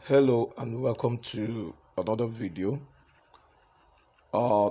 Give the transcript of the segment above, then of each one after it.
Hello and welcome to another video.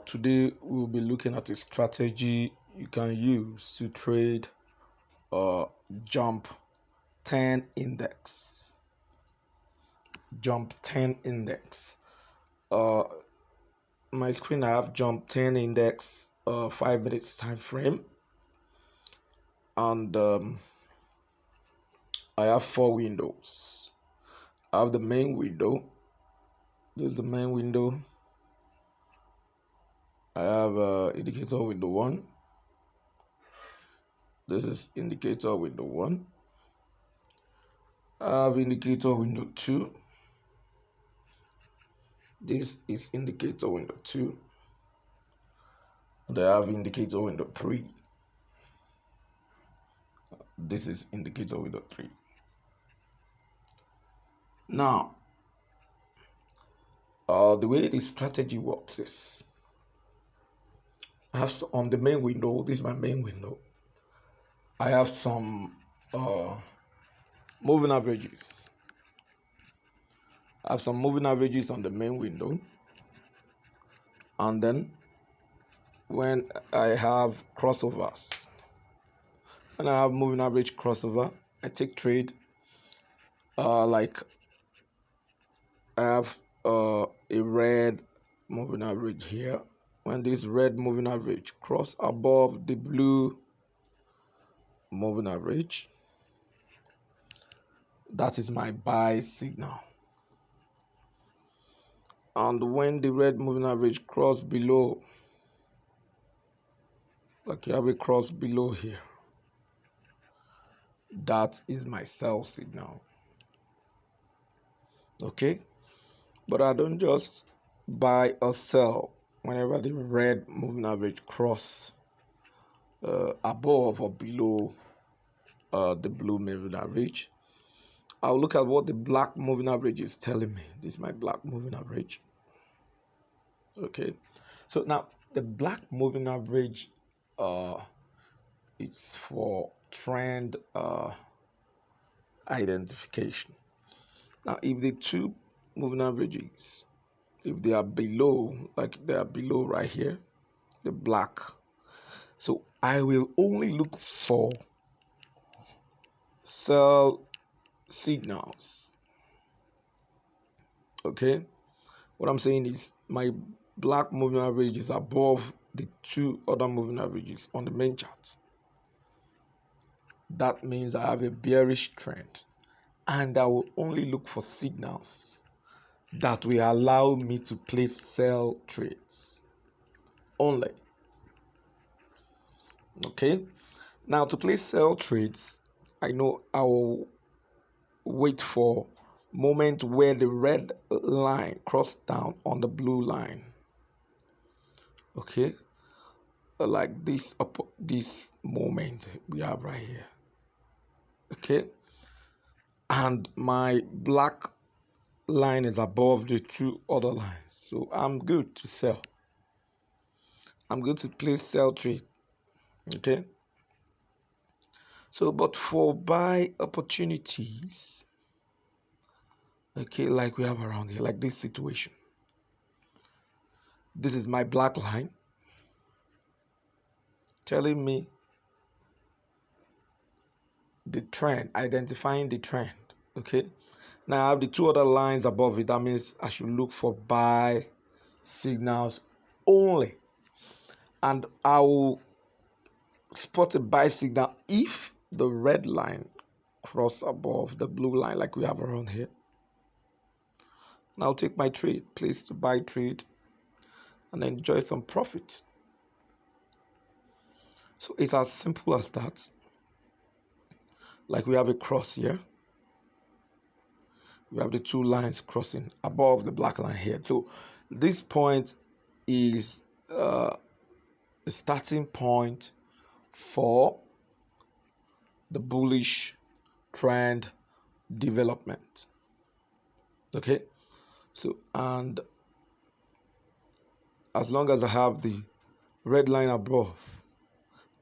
Today we'll be looking at a strategy you can use to trade jump 10 index. Jump 10 index. Uh, my screen I have jump 10 index 5 minutes time frame, and I have 4 windows. I have the main window. This is the main window. I have indicator window 1. This is indicator window 1. I have indicator window 2. This is indicator window 2. And I have indicator window 3. This is indicator window 3. Now, the way this strategy works is, I have on the main window, this is my main window, I have some moving averages. I have some moving averages on the main window, and then when I have crossovers, when I have moving average crossover, I take trade. Like I have a red moving average here. When this red moving average cross above the blue moving average, that is my buy signal. And when the red moving average cross below, like you have a cross below here, that is my sell signal. Okay, but I don't just buy or sell whenever the red moving average cross above or below the blue moving average. I'll look at what the black moving average is telling me. This is my black moving average. Okay, so now the black moving average it's for trend identification. Now if the two moving averages, if they are below, like they are below right here, the black, so I will only look for sell signals. Okay, what I'm saying is my black moving average is above the two other moving averages on the main chart. That means I have a bearish trend, and I will only look for signals that will allow me to place sell trades only. Okay, now to place sell trades, I know I will wait for moment where the red line cross down on the blue line. Okay, like this moment we have right here. Okay, and my black line is above the two other lines, so I'm good to sell. I'm going to place sell trade. Okay, so but for buy opportunities, okay, like we have around here, like this situation, this is my black line telling me the trend, identifying the trend. Okay, now I have the two other lines above it. That means I should look for buy signals only, and I will spot a buy signal if the red line cross above the blue line, like we have around here. And I'll take my trade, place to buy trade, and enjoy some profit. So it's as simple as that. Like we have a cross here. We have the two lines crossing above the black line here. So this point is the starting point for the bullish trend development. Okay, so and as long as I have the red line above,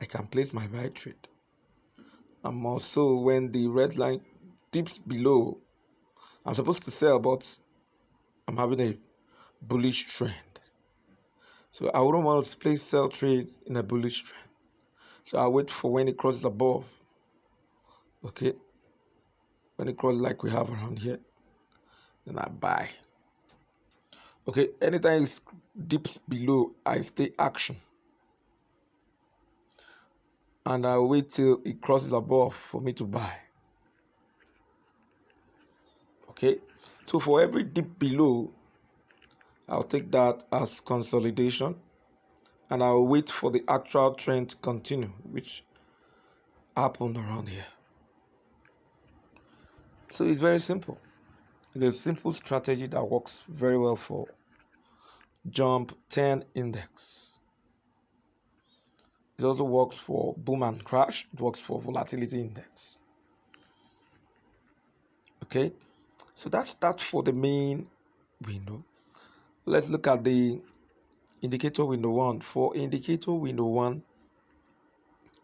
I can place my buy trade. And also when the red line dips below, I'm supposed to sell, but I'm having a bullish trend. So I wouldn't want to place sell trades in a bullish trend. So I wait for when it crosses above. Okay. When it crosses like we have around here, then I buy. Okay. Anytime it dips below, I stay action. And I wait till it crosses above for me to buy. Okay. So for every dip below, I'll take that as consolidation. And I'll wait for the actual trend to continue, which happened around here. So it's very simple. It's a simple strategy that works very well for jump 10 index. It also works for boom and crash. It works for volatility index. Okay, so that's that for the main window. Let's look at the indicator window 1. For indicator window 1,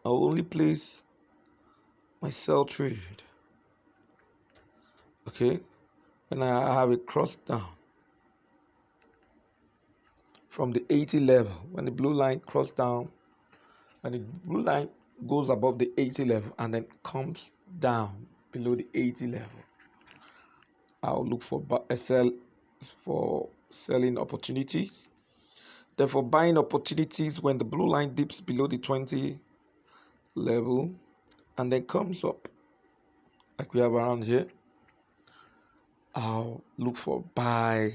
I'll only place my sell trade. Okay, when I have it crossed down from the 80 level, when the blue line crosses down, when the blue line goes above the 80 level and then comes down below the 80 level, I'll look for a sell for selling opportunities. Then for buying opportunities, when the blue line dips below the 20 level and then comes up like we have around here, I'll look for buy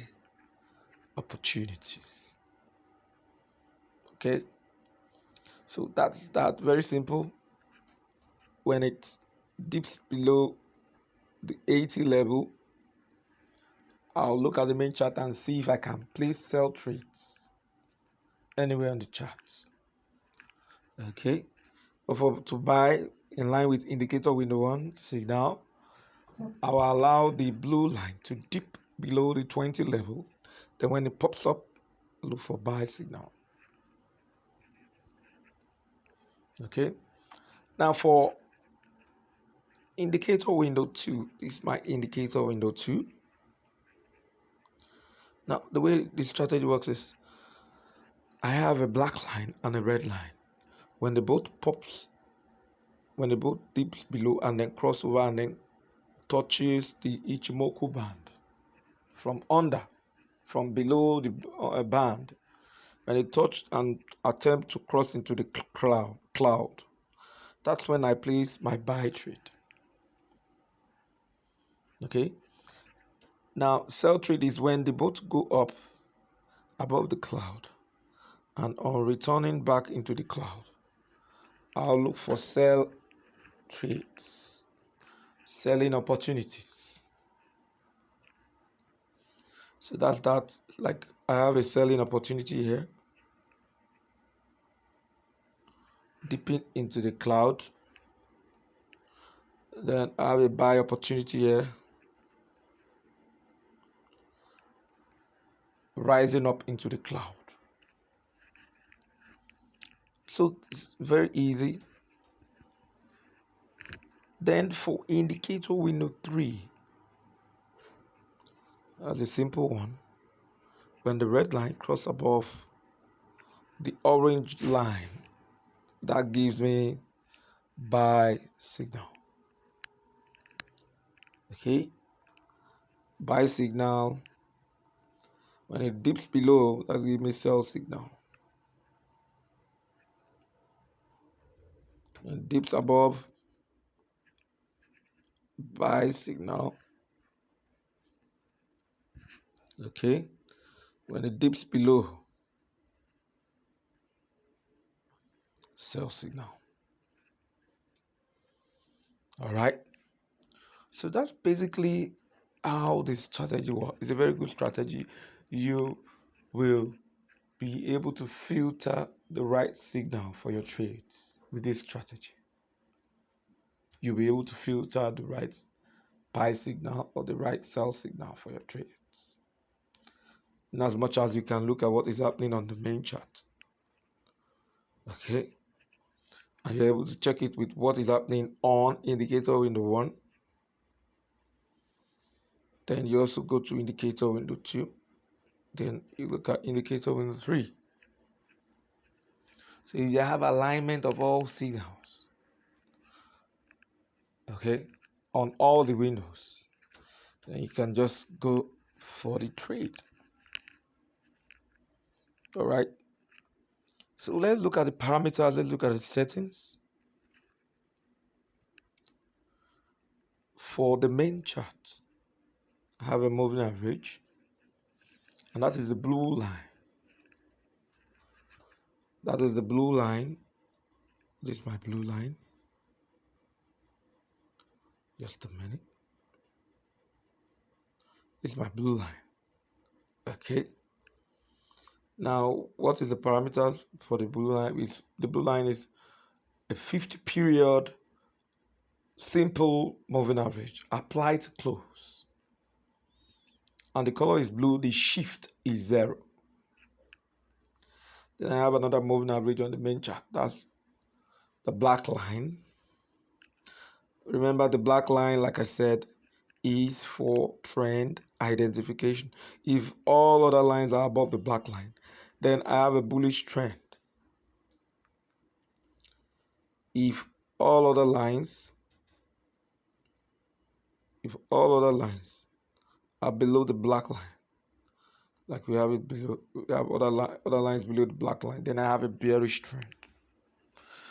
opportunities. Okay, so that's that. Very simple. When it dips below the 80 level, I'll look at the main chart and see if I can place sell trades anywhere on the chart. Okay, but for to buy in line with indicator window 1 signal, I will allow the blue line to dip below the 20 level. Then when it pops up, look for buy signal. Okay, now for indicator window 2, this is my indicator window 2. Now the way the strategy works is I have a black line and a red line. When the both pops, when the both dips below and then cross over and then touches the Ichimoku band from under, from below the band, when it touched and attempt to cross into the cloud, that's when I place my buy trade. Okay, now sell trade is when they both go up above the cloud, and on returning back into the cloud, I'll look for sell trades, selling opportunities. So that's that. Like I have a selling opportunity here, dipping into the cloud. Then I have a buy opportunity here, rising up into the cloud. So it's very easy. Then for indicator window 3, that's a simple one. When the red line crosses above the orange line, that gives me buy signal. Okay, buy signal. When it dips below, that gives me sell signal. When it dips above, buy signal. Okay, when it dips below, sell signal. All right, so that's basically how this strategy works. It's a very good strategy. You will be able to filter the right signal for your trades with this strategy. You'll be able to filter the right buy signal or the right sell signal for your trades. In as much as you can look at what is happening on the main chart. Okay. And you're able to check it with what is happening on indicator window 1. Then you also go to indicator window 2. Then you look at indicator window 3. So you have alignment of all signals, okay, on all the windows. Then you can just go for the trade. All right. So let's look at the parameters. Let's look at the settings for the main chart. I have a moving average, and that is the blue line. That is the blue line. This is my blue line. Just a minute. This is my blue line. Okay. Now, what is the parameters for the blue line? The blue line is a 50 period simple moving average applied to close. And the color is blue. The shift is 0. Then I have another moving average on the main chart. That's the black line. Remember, the black line, like I said, is for trend identification. If all other lines are above the black line, then I have a bullish trend. If all other lines are below the black line, like we have it below, we have other lines below the black line, then I have a bearish trend.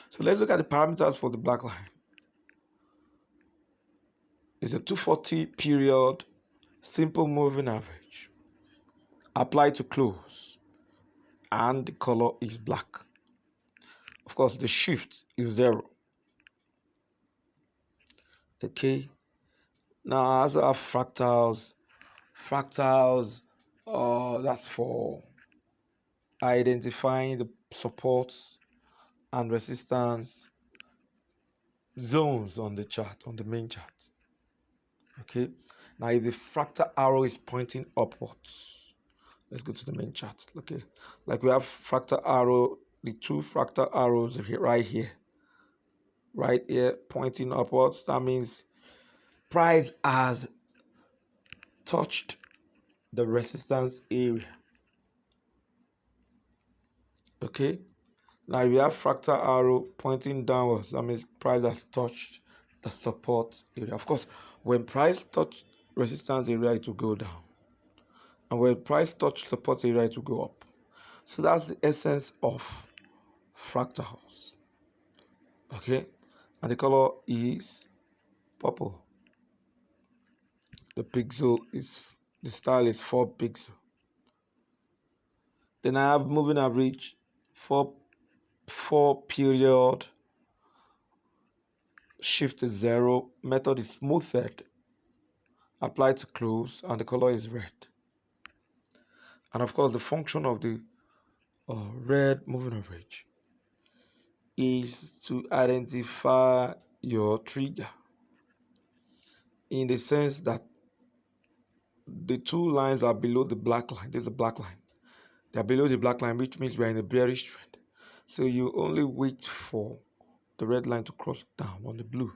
So let's look at the parameters for the black line. It's a 240 period simple moving average applied to close, and the color is black. Of course, the shift is 0. Okay. Now I also have fractals. Fractals, that's for identifying the supports and resistance zones on the chart, on the main chart. Okay. Now, if the fractal arrow is pointing upwards, let's go to the main chart. Okay. Like we have fractal arrow, the 2 fractal arrows right here, pointing upwards. That means price has touched the resistance area. Okay. Now, if you have fractal arrow pointing downwards, that means price has touched the support area. Of course, when price touch resistance area, it will go down. And when price touch support area, it will go up. So that's the essence of fractals. Okay. And the color is purple. The style is 4 pixel. Then I have moving average 4 period, shift is 0, method is smoothed, applied to close, and the color is red. And of course, the function of the red moving average is to identify your trigger, in the sense that the 2 lines are below the black line. There's a black line. They are below the black line, which means we are in a bearish trend. So you only wait for the red line to cross down on the blue.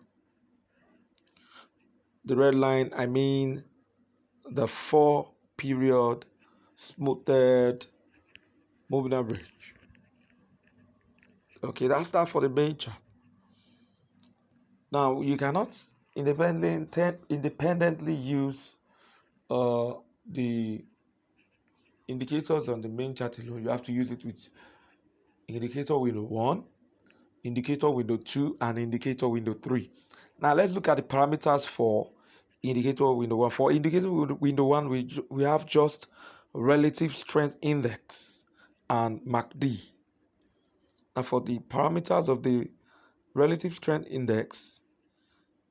The red line, I mean the 4 period smoothed moving average. Okay, that's that for the main chart. Now, you cannot independently use the indicators on the main chart alone. You have to use it with indicator window 1, indicator window 2, and indicator window 3. Now, let's look at the parameters for indicator window 1. For indicator window 1, we have just relative strength index and MACD. And for the parameters of the relative strength index,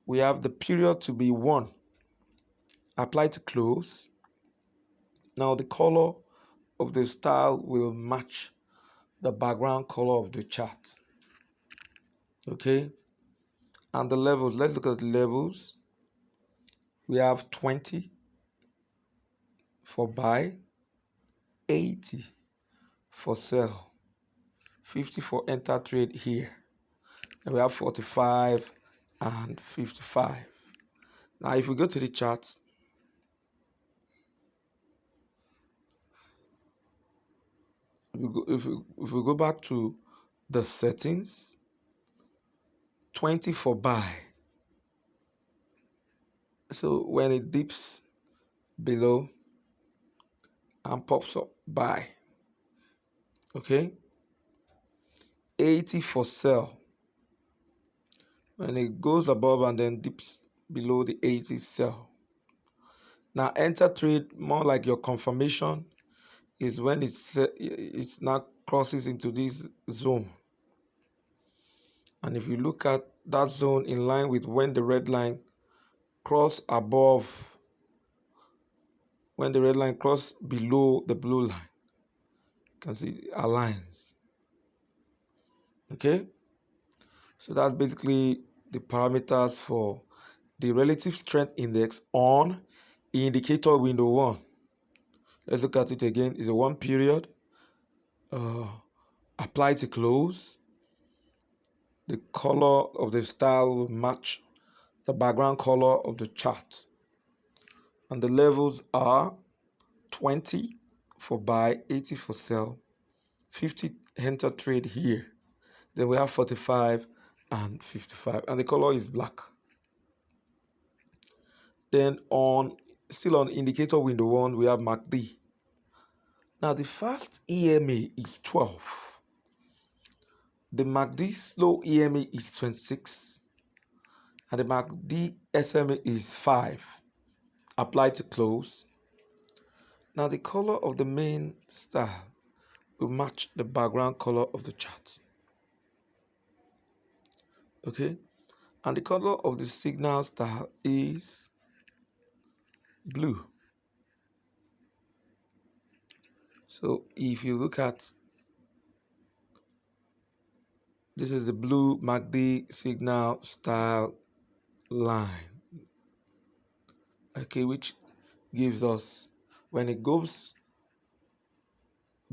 we have the period to be 1, applied to close. Now, the color of the style will match the background color of the chart. Okay. And the levels, let's look at the levels. We have 20 for buy, 80 for sell, 50 for enter trade here. And we have 45 and 55. Now, if we go to the chart, if we go back to the settings, 20 for buy. So when it dips below and pops up, buy. Okay, 80 for sell. When it goes above and then dips below the 80, sell. Now enter trade, more like your confirmation, is when it's now crosses into this zone. And if you look at that zone in line with when the red line cross above, when the red line cross below the blue line, you can see it aligns. Okay, so that's basically the parameters for the relative strength index on indicator window 1. Let's look at it again. It's a 1 period. Apply to close. The color of the style will match the background color of the chart. And the levels are 20 for buy, 80 for sell, 50 enter trade here. Then we have 45 and 55. And the color is black. Then still on indicator window 1, we have MACD. Now the fast EMA is 12. The MACD slow EMA is 26. And the MACD SMA is 5. Apply to close. Now the color of the main style will match the background color of the chart. Okay, and the color of the signal style is blue. So if you look at, this is the blue MACD signal style line, okay, which gives us, when it goes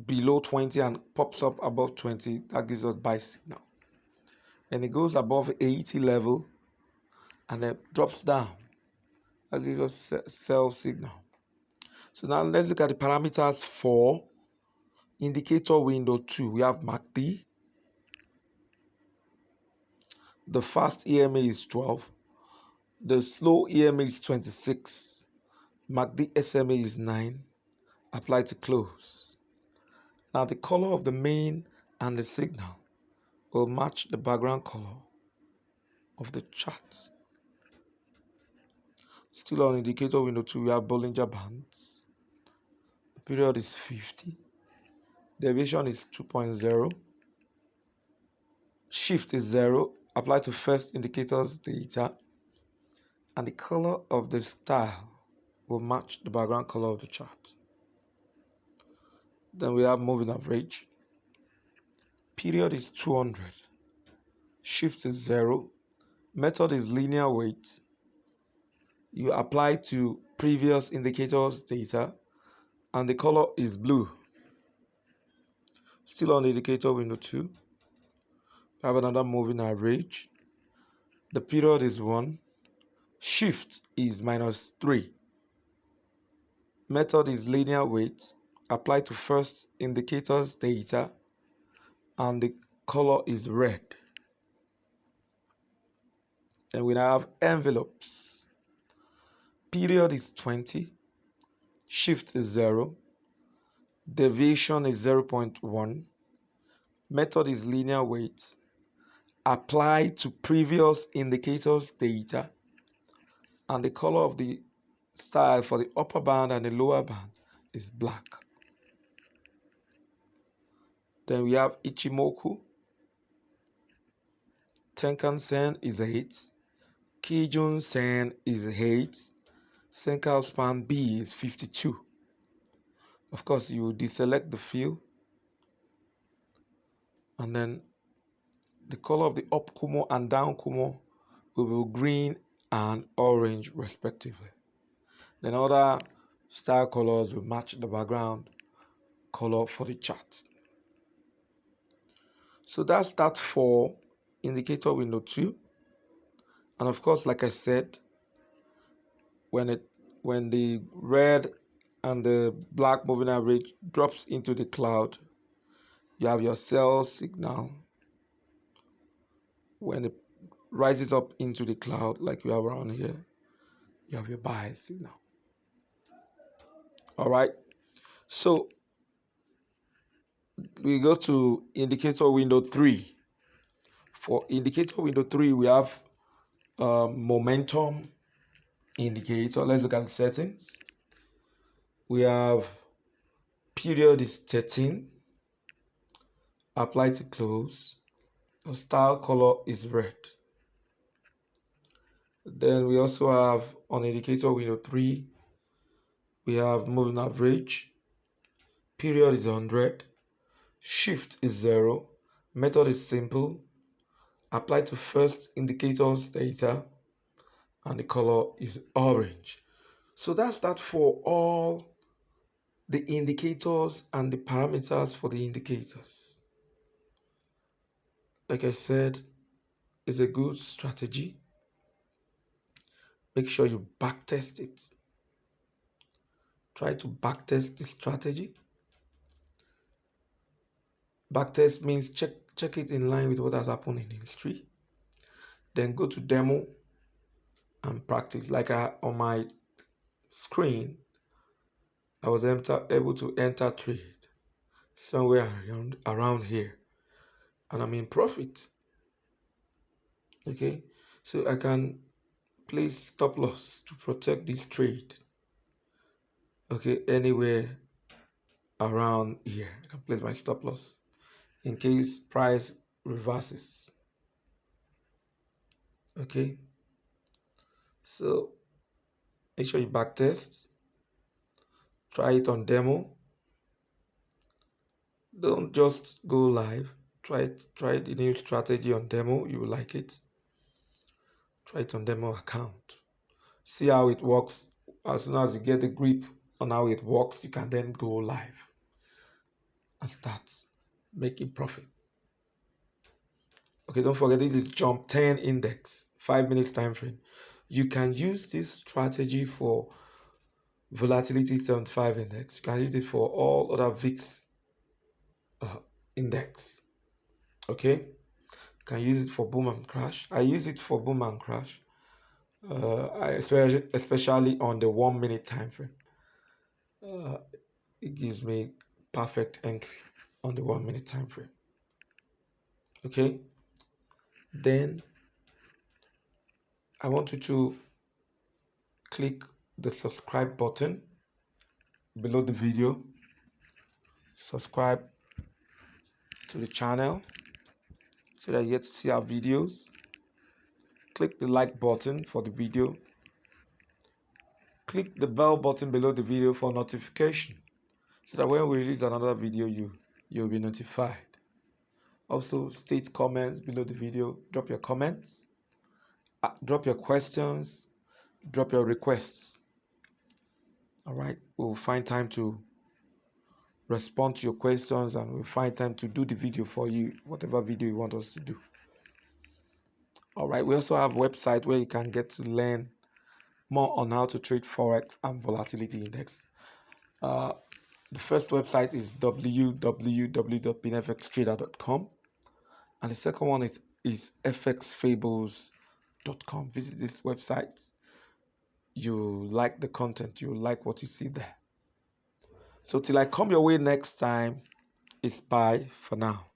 below 20 and pops up above 20, that gives us buy signal. When it goes above 80 level and then drops down, that gives us sell signal. So now let's look at the parameters for indicator window 2. We have MACD. The fast EMA is 12. The slow EMA is 26. MACD SMA is 9. Apply to close. Now the color of the main and the signal will match the background color of the chart. Still on indicator window 2, we have Bollinger Bands. The period is 50. Deviation is 2.0. Shift is 0. Apply to first indicator's data. And the color of the style will match the background color of the chart. Then we have moving average. Period is 200. Shift is 0. Method is linear weight. You apply to previous indicators data and the color is blue. Still on indicator window 2, we have another moving average. The period is 1. Shift is -3. Method is linear weight. Apply to first indicators data and the color is red. Then we now have envelopes. Period is 20. Shift is 0. Deviation is 0.1. Method is linear weight. Apply to previous indicators data and the color of the style for the upper band and the lower band is black. Then we have Ichimoku. Tenkan Sen is 8. Kijun Sen is 8. Senkai span B is 52. Of course, you deselect the field and then the color of the up Kumo and down Kumo will be green and orange respectively. Then other style colors will match the background color for the chart. So that's that for indicator window 2. And of course, like I said, when the red and the black moving average drops into the cloud, You have your sell signal when it rises up into the cloud, like you have around here. You have your buy signal. All right. So we go to indicator window 3. For indicator window 3, we have momentum indicator. Let's look at the settings. We have period is 13. Apply to close. The style color is red. Then we also have on indicator window 3, we have moving average. Period is 100. Shift is 0. Method is simple. Apply to first indicator's data, and the color is orange. So that's that for all the indicators and the parameters for the indicators. Like I said, it's a good strategy. Make sure you backtest it. Try to backtest the strategy. Backtest means check it in line with what has happened in history. Then go to demo and practice. Like on my screen, I was able to enter trade somewhere around here, and I'm in profit. Okay, so I can place stop loss to protect this trade. Okay, anywhere around here, I can place my stop loss in case price reverses. Okay, so make sure you backtest. Try it on demo. Don't just go live. Try the new strategy on demo. You will like it. Try it on demo account. See how it works. As soon as you get the grip on how it works, you can then go live and start making profit. Okay, don't forget this is jump 10 index, 5 minutes time frame. You can use this strategy for volatility 75 index. You can use it for all other VIX index. Okay, you can use it for boom and crash. I use it for boom and crash, especially on the 1 minute time frame. It gives me perfect entry on the 1 minute time frame. Okay, then I want you to click the subscribe button below the video. Subscribe to the channel so that you get to see our videos. Click the like button for the video. Click the bell button below the video for notification so that when we release another video, you'll be notified. Also, state comments below the video. Drop your comments, drop your questions, drop your requests. All right, we'll find time to respond to your questions, and we'll find time to do the video for you, whatever video you want us to do. All right, we also have a website where you can get to learn more on how to trade Forex and volatility index. The first website is www.binfxtrader.com, and the second one is fxfables.com. Visit this website. You like the content, you like what you see there. So till I come your way next time, it's bye for now.